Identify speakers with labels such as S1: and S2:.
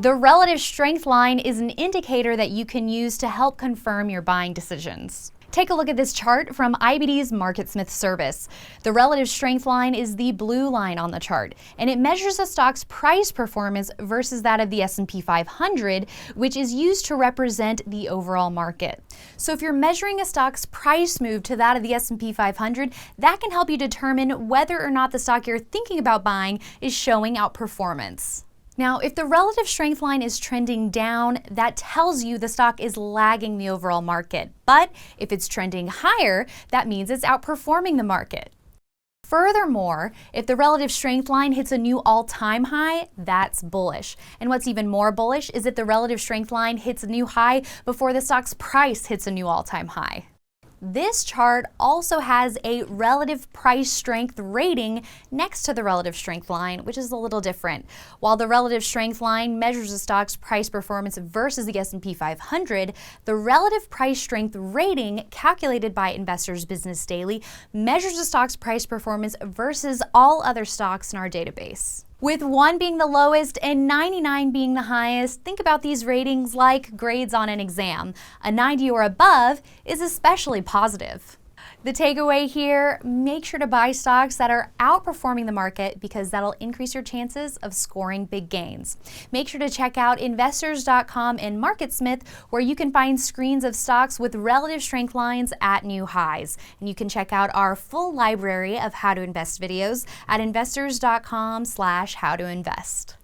S1: The relative strength line is an indicator that you can use to help confirm your buying decisions. Take a look at this chart from IBD's MarketSmith service. The relative strength line is the blue line on the chart, and it measures a stock's price performance versus that of the S&P 500, which is used to represent the overall market. So if you're measuring a stock's price move to that of the S&P 500, that can help you determine whether or not the stock you're thinking about buying is showing outperformance. Now, if the relative strength line is trending down, that tells you the stock is lagging the overall market. But if it's trending higher, that means it's outperforming the market. Furthermore, if the relative strength line hits a new all-time high, that's bullish. And what's even more bullish is if the relative strength line hits a new high before the stock's price hits a new all-time high. This chart also has a relative price strength rating next to the relative strength line, which is a little different. While the relative strength line measures a stock's price performance versus the S&P 500, the relative price strength rating, calculated by Investors Business Daily, measures a stock's price performance versus all other stocks in our database. With 1 being the lowest and 99 being the highest, think about these ratings like grades on an exam. A 90 or above is especially positive. The takeaway here, make sure to buy stocks that are outperforming the market because that'll increase your chances of scoring big gains. Make sure to check out investors.com and MarketSmith, where you can find screens of stocks with relative strength lines at new highs. And you can check out our full library of how to invest videos at investors.com/howtoinvest.